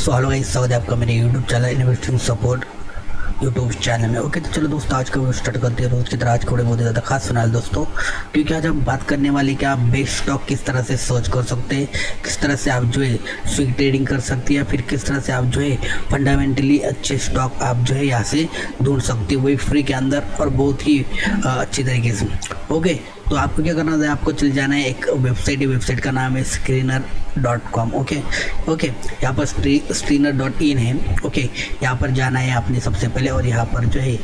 So hello guys, स्वागत है आपका मेरे YouTube channel investing support YouTube channel में। ओके, तो चलो दोस्तों, आज का वीडियो स्टार्ट करते हैं। रोज की तरह आज थोड़े बहुत ज़्यादा खास फिलहाल दोस्तों, क्योंकि आज हम बात करने वाले कि आप बेस्ट स्टॉक किस तरह से सर्च कर सकते हैं, किस तरह से आप जो है स्विंग ट्रेडिंग कर सकते हैं, या फिर किस तरह से आप जो है फंडामेंटली अच्छे स्टॉक आप जो है यहाँ से ढूंढ सकते हो, वही फ्री के अंदर और बहुत ही अच्छी तरीके से। ओके, तो आपको क्या करना है, आपको चल जाना है एक वेबसाइट है, वेबसाइट का नाम है screener.com। ओके, यहाँ पर screener.in है। ओके, यहाँ पर जाना है आपने सबसे पहले, और यहाँ पर जो है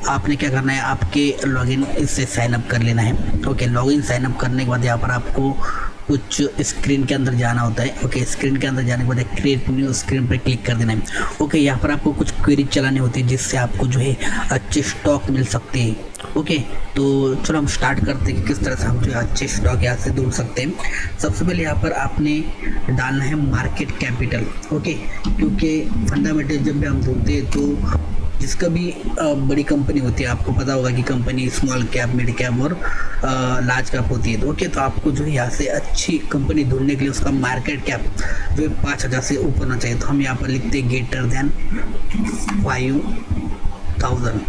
आपने क्या करना है, आपके लॉगिन इससे साइन अप कर लेना है। ओके, लॉगिन साइन अप करने के बाद यहाँ पर आपको कुछ स्क्रीन के अंदर जाना होता है। ओके, स्क्रीन के अंदर जाने के बाद क्रिएट न्यू स्क्रीन पर क्लिक कर देना है। ओके, यहाँ पर आपको कुछ क्वेरी चलानी होती है जिससे आपको जो है अच्छे स्टॉक मिल सकते हैं। ओके, तो चलो हम स्टार्ट करते हैं कि किस तरह से हम जो है अच्छे स्टॉक यहाँ से ढूंढ सकते हैं। सबसे पहले यहाँ पर आपने डालना है मार्केट कैपिटल। ओके, क्योंकि फंडामेंटल जब भी हम ढूंढते हैं तो जिसका भी बड़ी कंपनी होती है, आपको पता होगा कि company small cap, mid cap और लार्ज कैप होती है। तो ओके, तो आपको जो है यहाँ से अच्छी कंपनी ढूंढने के लिए उसका मार्केट कैप जो है 5,000 से ऊपर होना चाहिए। तो हम यहाँ पर लिखते हैं ग्रेटर देन 5,000।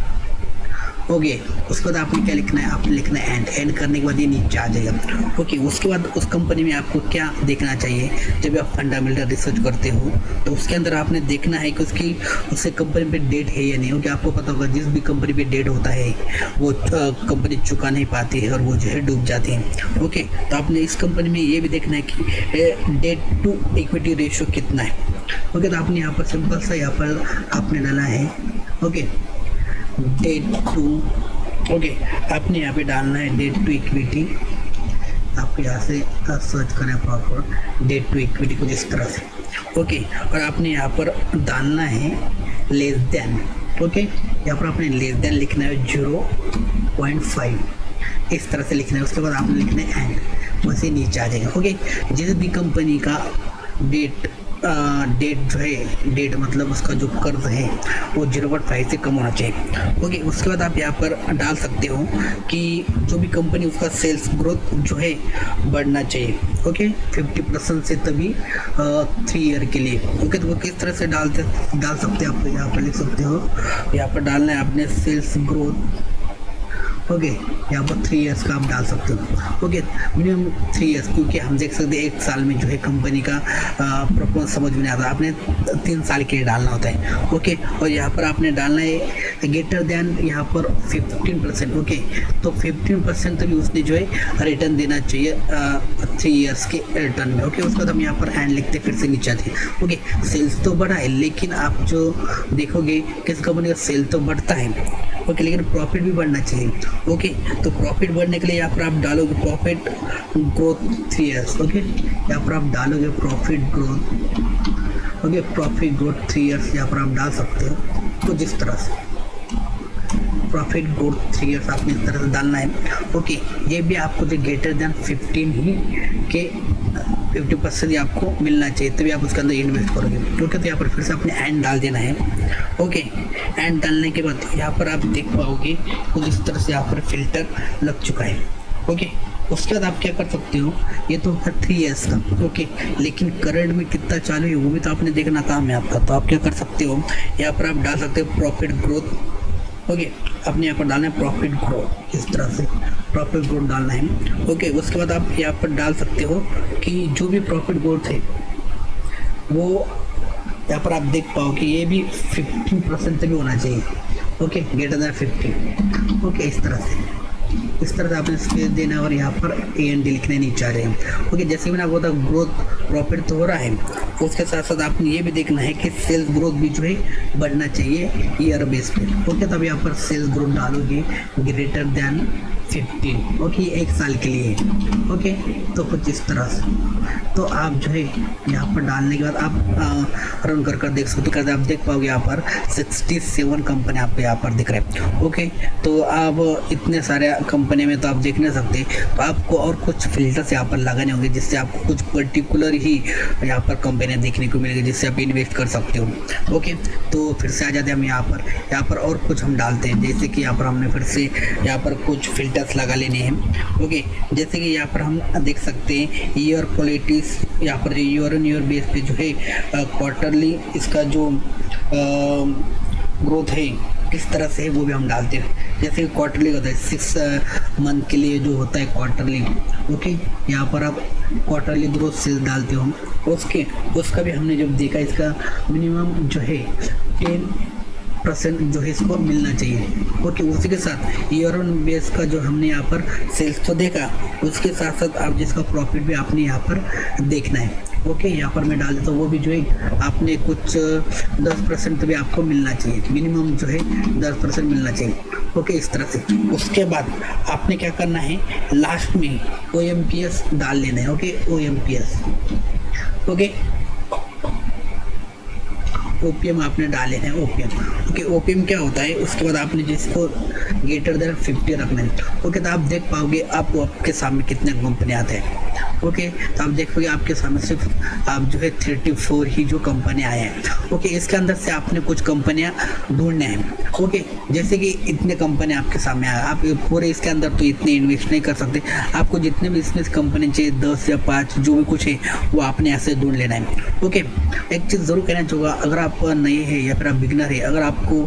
ओके, उसके बाद आपने क्या लिखना है, आपने लिखना है एंड करने के बाद ये नीचे आ जाएगा। ओके, उसके बाद उस कंपनी में आपको क्या देखना चाहिए, जब आप फंडामेंटल रिसर्च करते हो तो उसके अंदर आपने देखना है कि उससे कंपनी पे डेट है या नहीं। क्योंकि आपको पता होगा जिस भी कंपनी पे डेट होता है वो कंपनी चुका नहीं पाती है और वो जो है डूब जाती है। ओके, तो आपने इस कंपनी में ये भी देखना है कि डेट टू इक्विटी रेशियो कितना है। ओके, तो आपने यहाँ पर सिंपल सा यहाँ पर आपने डाला है ओके डेट टू। ओके, आपने यहाँ पे डालना है डेट टू इक्विटी। आपको यहाँ से सर्च करें प्रॉपर डेट टू इक्विटी कुछ इस तरह से। ओके, और आपने यहाँ पर डालना है लेस देन। ओके, यहाँ पर आपने लेस देन लिखना है 0.5 इस तरह से लिखना है। उसके बाद आपने लिखना है एंड, वैसे नीचे आ जाएगा। ओके, जिस भी कंपनी का डेट जो है, डेट मतलब उसका जो कर्ज है वो 0.5 से कम होना चाहिए। ओके, उसके बाद आप यहाँ पर डाल सकते हो कि जो भी कंपनी उसका सेल्स ग्रोथ जो है बढ़ना चाहिए। ओके, 50% से तभी 3 ईयर के लिए। ओके, तो वो किस तरह से डाल सकते हैं, आप यहाँ पर लिख सकते हो, यहाँ पर डालना है आपने सेल्स ग्रोथ। ओके, यहाँ पर 3 ईयर्स का आप डाल सकते हो। ओके, मिनिमम 3 ईयर्स, क्योंकि हम देख सकते हैं 1 साल में जो है कंपनी का परफॉर्मेंस समझ में नहीं आता, आपने 3 साल के लिए डालना होता है। ओके, और यहाँ पर आपने डालना है ग्रेटर देन यहाँ पर 15%। ओके, तो 15% तभी उसने जो है रिटर्न देना चाहिए 3 ईयर्स के रिटर्न में। ओके, उसके बाद हम यहाँ पर एंड लिखते फिर से नीचे आते हैं। ओके, सेल्स तो बढ़ा है, लेकिन आप जो देखोगे किस कंपनी का सेल तो बढ़ता है। ओके, लेकिन प्रॉफिट भी बढ़ना चाहिए। ओके, तो प्रॉफिट बढ़ने के लिए यहाँ पर आप डालोगे प्रॉफिट ग्रोथ 3 ईयर्स। ओके, यहाँ पर आप डालोगे profit growth. Okay, profit growth 3 years यहाँ पर आप डाल सकते हो। तो जिस तरह से प्रॉफिट ग्रोथ 3 ईयर्स आपने इस तरह से डालना है। ओके, ये भी आपको जो ग्रेटर देन 15 ही के 50% आपको मिलना चाहिए, तभी आप उसके अंदर इन्वेस्ट करोगे। ओके, तो यहाँ पर फिर से आपने एंड डाल देना है। ओके, एंड डालने के बाद यहाँ पर आप देख पाओगे कुछ इस तरह से यहाँ पर फिल्टर लग चुका है। ओके, उसके बाद आप क्या कर सकते हो, ये तो है 3 ईयर्स का। ओके, लेकिन करंट में कितना चालू है वो भी तो आपने देखना काम है आपका। तो आप क्या कर सकते हो, यहाँ पर आप डाल सकते हो प्रॉफिट ग्रोथ। ओके, आपने यहाँ पर डालना है प्रॉफिट ग्रोथ, इस तरह से प्रॉफिट ग्रोथ डालना है। ओके, उसके बाद आप यहाँ पर डाल सकते हो कि जो भी प्रॉफिट ग्रोथ है वो यहाँ पर आप देख पाओ कि ये भी 15% तक भी होना चाहिए। Okay, greater than 50। ओके, इस तरह से आपने स्पेस देना है और यहाँ पर AND लिखने नीचे आ रहे हैं। ओके, जैसे मैंने आपको बताया ग्रोथ प्रॉफिट तो हो रहा है, उसके साथ साथ आपने ये भी देखना है कि सेल्स ग्रोथ भी जो है बढ़ना चाहिए ईयर बेस पे। ओके, तब यहाँ पर सेल्स ग्रोथ डालोगे ग्रेटर देन 15। ओके, 1 साल के लिए। ओके, तो कुछ इस तरह से तो आप जो है यहाँ पर डालने के बाद आप रन कर देख सकते हो। आप देख पाओगे यहाँ पर 67 कंपनी आपको यहाँ पर दिख रहे हैं। ओके, तो आप इतने सारे कंपनी में तो आप देख नहीं सकते, तो आपको और कुछ फिल्टर्स यहाँ पर लगाने होंगे जिससे आपको कुछ पर्टिकुलर ही यहाँ पर कंपनियाँ देखने को मिलेगी जिससे आप इन्वेस्ट कर सकते हो। ओके, तो फिर से आ जाते हैं हम यहाँ पर और कुछ हम डालते हैं, जैसे कि यहाँ पर हमने फिर से यहाँ पर कुछ फिल्टर सेल्स लगा लेने हैं। ओके, जैसे कि यहाँ पर हम देख सकते हैं ईयर क्वालिटीज, यहाँ per year on year base पे जो है क्वार्टरली इसका जो ग्रोथ है किस तरह से है वो भी हम डालते हैं। जैसे क्वार्टरली होता है 6 मंथ के लिए जो होता है क्वार्टरली। ओके, यहाँ पर आप क्वार्टरली ग्रोथ सेल्स डालते हो। उसका भी हमने जब देखा इसका मिनिमम जो है 10% जो है इसको मिलना चाहिए। ओके, उसी के साथ ईयर ऑन बेस का जो हमने यहाँ पर सेल्स तो देखा, उसके साथ साथ आप जिसका प्रॉफिट भी आपने यहाँ पर देखना है। ओके, यहाँ पर मैं डाल देता हूँ, वो भी जो है आपने कुछ 10% भी आपको मिलना चाहिए, मिनिमम जो है 10% मिलना चाहिए। ओके, इस तरह से उसके बाद आपने क्या करना है, लास्ट में OMPS डाल लेना है। ओके, OMPS, ओके, ओपीएम आपने डाले हैं। ओके, ओपीएम क्या होता है, उसके बाद आपने जिसको ग्रेटर देन 50 रखना है। ओके, तो आप देख पाओगे आपके सामने कितने कंपनी आते हैं। ओके, तो आप देखोगे आपके सामने सिर्फ आप जो है 34 ही जो कंपनी आए हैं। ओके, इसके अंदर से आपने कुछ कंपनियां ढूंढने हैं। ओके, जैसे कि इतने कंपनी आपके सामने आए, आप पूरे इसके अंदर तो इतने इन्वेस्ट नहीं कर सकते, आपको जितने भी इसमें कंपनी चाहिए 10 या 5 जो भी कुछ है वो आपने ऐसे ढूंढ लेना है। ओके, एक चीज़ ज़रूर कहना चाहूँगा, अगर आप नए हैं या फिर आप बिगनर है, अगर आपको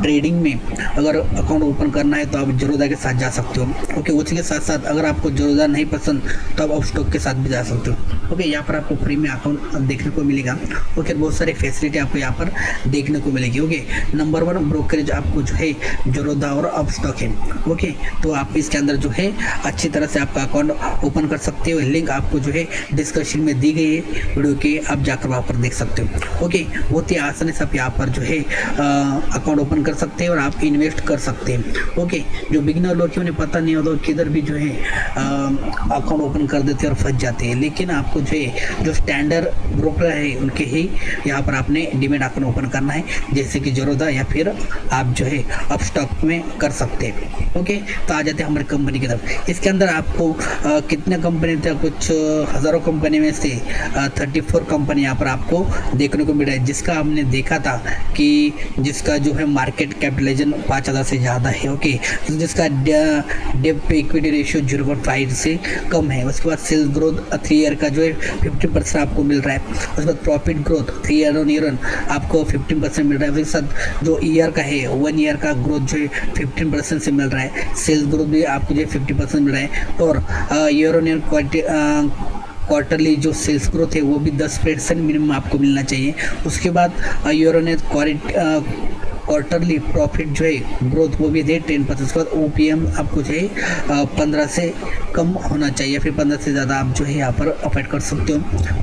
ट्रेडिंग में अगर अकाउंट ओपन करना है तो आप जरोदा के साथ जा सकते हो। ओके, उसी के साथ साथ अगर आपको जरोदा नहीं पसंद तो आप अपस्टॉक के साथ भी जा सकते हो। ओके, यहाँ पर आपको फ्री में अकाउंट देखने को मिलेगा। ओके, बहुत सारी फैसिलिटी आपको यहाँ पर देखने को मिलेगी। ओके, नंबर 1 ब्रोकरेज आपको जो है जरोदा और अपस्टॉक है। ओके, तो आप इसके अंदर जो है अच्छी तरह से आपका अकाउंट ओपन कर सकते हो। लिंक आपको जो है डिस्क्रिप्शन में दी गई है वीडियो के, आप जाकर वहाँ पर देख सकते हो। ओके, बहुत ही आसानी से आप यहाँ पर जो है अकाउंट ओपन कर सकते हैं और आप इन्वेस्ट कर सकते हैं। ओके, जो बिगिनर लोग उन्हें पता नहीं होता किधर भी जो है अकाउंट ओपन कर देते हैं और फंस जाते हैं, लेकिन आपको जो है जो स्टैंडर्ड ब्रोकर है उनके ही यहाँ पर आपने डीमैट अकाउंट ओपन करना है, जैसे कि जरोदा या फिर आप जो है अपस्टॉक में कर सकते हैं। ओके, तो आ जाते हैं हमारी कंपनी की तरफ। इसके अंदर आपको कितने कंपनी थे, कुछ हज़ारों कंपनी में से 34 कंपनी यहाँ पर आपको देखने को मिल रहा है, जिसका हमने देखा था कि जिसका जो है मार्केट कैपिटलाइजेशन 5000 से ज़्यादा है। ओके, जिसका डेब्ट टू इक्विटी रेशियो 0.5 से कम है। उसके बाद सेल्स ग्रोथ 3 ईयर का जो है 50% आपको मिल रहा है। उसके बाद profit growth 3 year on year आपको 15% मिल रहा है। उसके साथ जो ईयर का है 1 ईयर का ग्रोथ जो है 15% से मिल रहा है। सेल्स ग्रोथ भी आपको जो है 50% मिल रहा है, और ईयर ऑन ईयर क्वार्टरली जो सेल्स ग्रोथ है वो भी 10% मिनिमम आपको मिलना चाहिए। उसके बाद year on year quarterly profit जो है ग्रोथ वो भी दे 10%। उसके बाद OPM आपको जो है 15 से कम होना चाहिए, फिर 15 से ज़्यादा आप जो है यहाँ पर अफोर्ड कर सकते हो।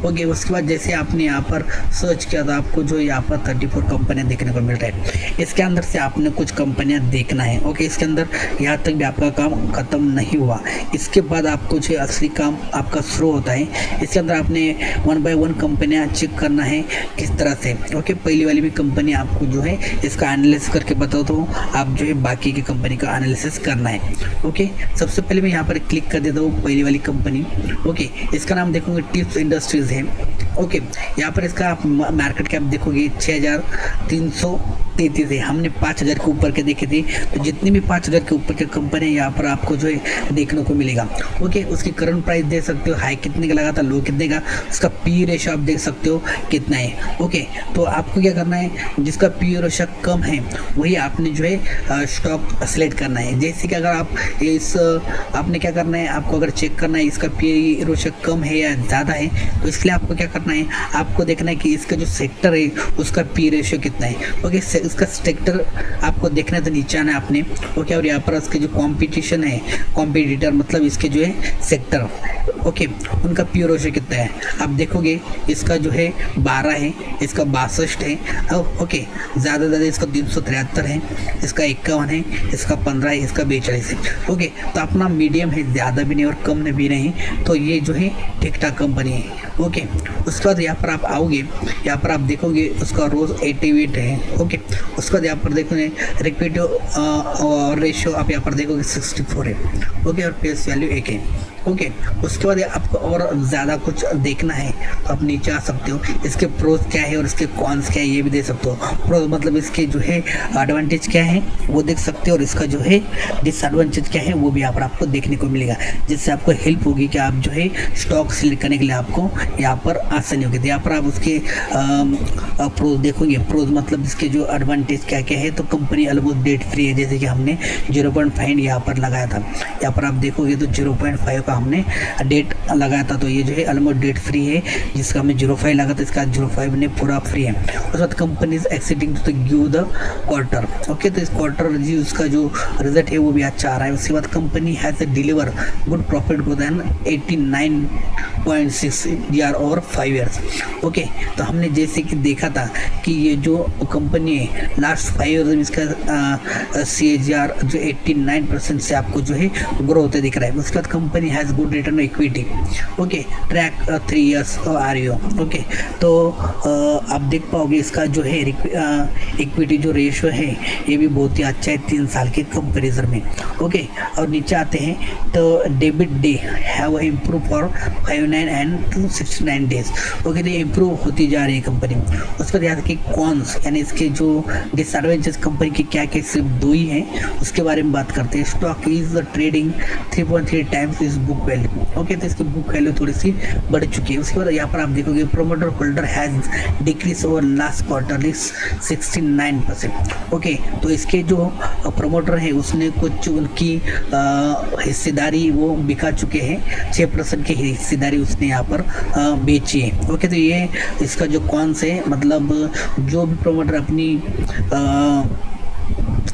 ओके, उसके बाद जैसे आपने यहाँ पर सर्च किया था, आपको जो यहाँ पर 34 कंपनियाँ देखने को मिल रहा है। इसके अंदर से आपने कुछ कंपनियाँ देखना है। ओके, इसके अंदर यहाँ तक भी आपका काम ख़त्म नहीं हुआ, इसके बाद आपको जो असली काम आपका शुरू होता है। इसके अंदर आपने 1 by 1 कंपनियाँ चेक करना है किस तरह से। ओके, पहली वाली भी कंपनी आपको जो है इसका एनालिसिस करके बताओ, तो आप जो है बाकी की कंपनी का एनालिसिस करना है। ओके, सबसे पहले मैं यहाँ पर क्लिक कर देता हूँ पहली वाली कंपनी। ओके, इसका नाम देखोगे टिप्स इंडस्ट्रीज़ है। ओके, यहाँ पर इसका आप मार्केट कैप देखोगे 6333 है। हमने 5000 के ऊपर के देखे थे, तो जितनी भी 5000 के ऊपर के कंपनी है यहाँ पर आपको जो है देखने को मिलेगा। ओके, उसकी करंट प्राइस देख सकते हो, हाई कितने का लगा था, लो कितने का, उसका पी रेशो आप देख सकते हो कितना है। ओके, तो आपको क्या करना है, जिसका पी रेशो कम है वही आपने जो है स्टॉक सेलेक्ट करना है। जैसे कि अगर आप आपने क्या करना है, आपको अगर चेक करना है इसका पी रेशो कम है या ज़्यादा है, तो इसलिए आपको क्या करना है, आपको देखना है कि इसका जो सेक्टर है उसका पी रेशियो कितना है। ओके, इसका सेक्टर आपको देखना है तो नीचे आना है आपने। ओके, और यहाँ पर इसके जो कॉम्पिटिशन है, कॉम्पिटिटर मतलब इसके जो है सेक्टर, ओके, उनका पी रेशियो कितना है आप देखोगे। इसका जो है 12 है, इसका 62 है। ओके, ज़्यादा इसका 373 है, इसका 51 है, इसका 15 है, इसका 42 है। ओके, तो अपना मीडियम है, ज़्यादा भी नहीं और कम भी नहीं, तो ये जो है ठीक ठाक कंपनी है। ओके, उसके बाद यहाँ पर आप आओगे, यहाँ पर आप देखोगे उसका रोज 88 है। ओके, उसके बाद यहाँ पर देखोगे इक्विटी रेशियो आप यहाँ पर देखोगे 64 है। ओके, और फेस वैल्यू 1 है। ओके, उसके बाद आपको और ज़्यादा कुछ देखना है तो आप नीचे आ सकते हो। इसके प्रोज क्या है और इसके कॉन्स क्या है ये भी देख सकते हो। प्रोज मतलब इसके जो है एडवांटेज क्या है वो देख सकते हो, और इसका जो है डिसएडवांटेज क्या है वो भी यहाँ पर आपको देखने को मिलेगा, जिससे आपको हेल्प होगी कि आप जो है स्टॉक सिलेक्ट करने के लिए आपको यहाँ पर आसानी होगी। तो यहाँ पर आप उसके प्रोज देखोगे। प्रोज मतलब इसके जो एडवांटेज क्या क्या है, तो कंपनी ऑलमोस्ट डेट फ्री है, जैसे कि हमने 0.5 यहाँ पर लगाया था। यहाँ पर आप देखोगे तो 0.5 का हमने डेट लगाया था, तो ये जो है ऑलमोस्ट डेट फ्री है, जिसका हमने 0.5 लगा था, इसका 0.5 ने पूरा फ्री है। उसके बाद company is exceeding to give the quarter. Okay, तो इस क्वार्टर जी उसका जो रिजल्ट है वो भी अच्छा आ रहा है। उसके बाद company has deliver good profit growth and 89.6 year over 5 years. Okay, तो हमने जैसे कि देखा था कि ये जो कंपनी है लास्ट 5 ईयर्स में इसका CAGR जो 89% से आपको जो है ग्रो होते दिख रहा है। उसके बाद company has good return on equity. Okay, track 3 years ROE। Okay, तो आप देख पाओगे इसका जो है इक्विटी जो रेशियो है ये भी बहुत ही अच्छा है 3 साल के कंपेरिजन में। ओके, और नीचे आते हैं तो debit day have improve for 59 and 269 days. Okay, तो ये इम्प्रूव होती जा रही है कंपनी। उसके बाद याद कि कॉन्स यानी इसके जो डिसएडवांटेज कंपनी के क्या क्या सिर्फ 2 ही हैं, उसके बारे में बात करते हैं। Stock is trading 3.3 times is book value. Okay, तो इसकी बुक वैल्यू थोड़ी सी बढ़ चुकी है। उसके बाद यहाँ पर आप देखोगे promoter holder has decrease over last quarter is 69%। Okay, तो इसके जो प्रोमोटर है उसने कुछ उनकी हिस्सेदारी वो बिका चुके हैं, 6% की हिस्सेदारी उसने यहाँ पर बेची है। ओके, तो ये इसका जो कौन से मतलब जो भी प्रोमोटर अपनी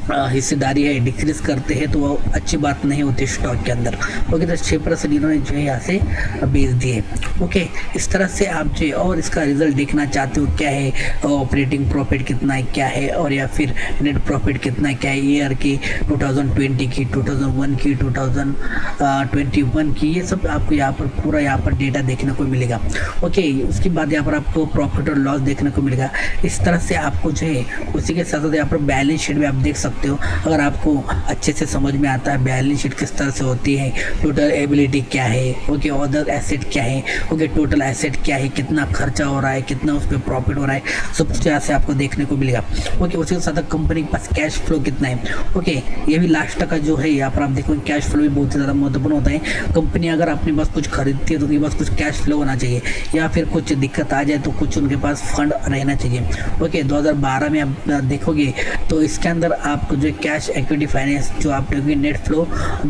हिस्सेदारी है डिक्रीज करते हैं तो वो अच्छी बात नहीं होती स्टॉक के अंदर। ओके, तो 6% इन्होंने जो है यहाँ से बेच दिए। ओके, इस तरह से आप जो और इसका रिजल्ट देखना चाहते हो क्या है, ऑपरेटिंग प्रॉफिट कितना है क्या है, और या फिर नेट प्रॉफिट कितना है क्या है, ईयर की 2020 की 2001 की 2021 की, ये सब आपको यहाँ पर पूरा यहाँ पर डेटा देखने को मिलेगा। ओके, उसके बाद यहाँ पर आपको प्रॉफिट और लॉस देखने को मिलेगा। इस तरह से आपको जो है उसी के साथ साथ यहाँ पर बैलेंस शीट भी आप देख सकते हो, अगर आपको अच्छे से समझ में आता है बैलेंस शीट किस तरह से होती है, टोटल एबिलिटी क्या है, ओके, अदर एसेट क्या है, ओके, टोटल एसेट क्या है, कितना खर्चा हो रहा है, कितना उस पर प्रॉफिट हो रहा है, सब कुछ यहाँ से आपको देखने को मिलेगा। ओके, उसके साथ कंपनी के पास कैश फ्लो कितना है। ओके, ये भी लास्ट का जो है यहाँ पर आप देखो कैश फ्लो भी बहुत ही ज़्यादा महत्वपूर्ण होता है। कंपनी अगर अपने पास कुछ खरीदती है तो उनके पास कुछ कैश फ्लो होना चाहिए, या फिर कुछ दिक्कत आ जाए तो कुछ उनके पास फंड रहना चाहिए। ओके, 2012 में आप देखोगे तो इसके अंदर आपको जो कैश इक्विटी फाइनेंस जो आप देखोगे नेट फ्लो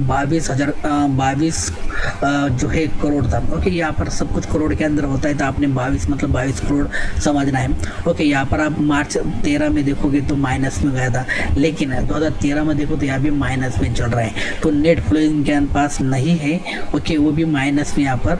22 जो है करोड़ था। ओके, यहाँ पर सब कुछ करोड़ के अंदर होता है, तो आपने 22 मतलब 22 करोड़ समझना है। ओके, यहाँ पर आप मार्च 13 में देखोगे तो माइनस में गया था, लेकिन 2013 में देखो तो यहाँ भी माइनस में चल रहा है, तो नेट फ्लो इनके पास नहीं है। ओके, वो भी माइनस में यहाँ पर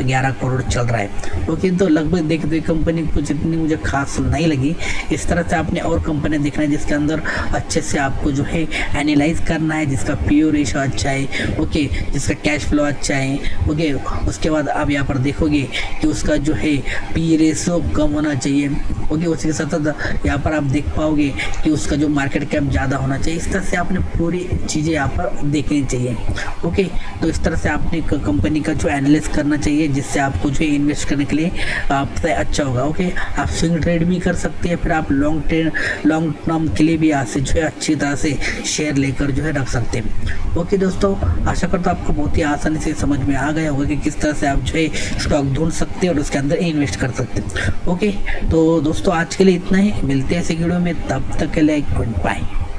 11 करोड़ चल रहा है। ओके, तो लगभग देखते कंपनी कुछ इतनी मुझे खास नहीं लगी। इस तरह से आपने और कंपनी देखना है जिसके अंदर अच्छे से आपको जो है एनालाइज करना है, जिसका पीओ रेशो अच्छा है, ओके, जिसका कैश फ्लो अच्छा है। ओके, उसके बाद आप यहाँ पर देखोगे कि उसका जो है पी रेशो कम होना चाहिए। ओके, उसके साथ साथ यहाँ पर आप देख पाओगे कि उसका जो मार्केट कैप ज़्यादा होना चाहिए। इस तरह से आपने पूरी चीज़ें यहाँ पर देखनी चाहिए। ओके, तो इस तरह से आपने कंपनी का जो एनालिसिस करना चाहिए, जिससे आपको जो है इन्वेस्ट करने के लिए आपसे अच्छा होगा। ओके, आप स्विंग ट्रेड भी कर सकते हैं, फिर आप लॉन्ग टर्म के लिए भी यहाँ से जो है अच्छी तरह से शेयर लेकर जो है रख सकते हैं। ओके दोस्तों, आशा करता हूँ आपको बहुत ही आसानी से समझ में आ गया होगा कि किस तरह से आप जो है स्टॉक ढूंढ सकते हैं और उसके अंदर इन्वेस्ट कर सकते हैं। ओके, तो दोस्तों आज के लिए इतना ही, मिलते हैं ऐसे वीडियो में, तब तक के लिए गुड बाय।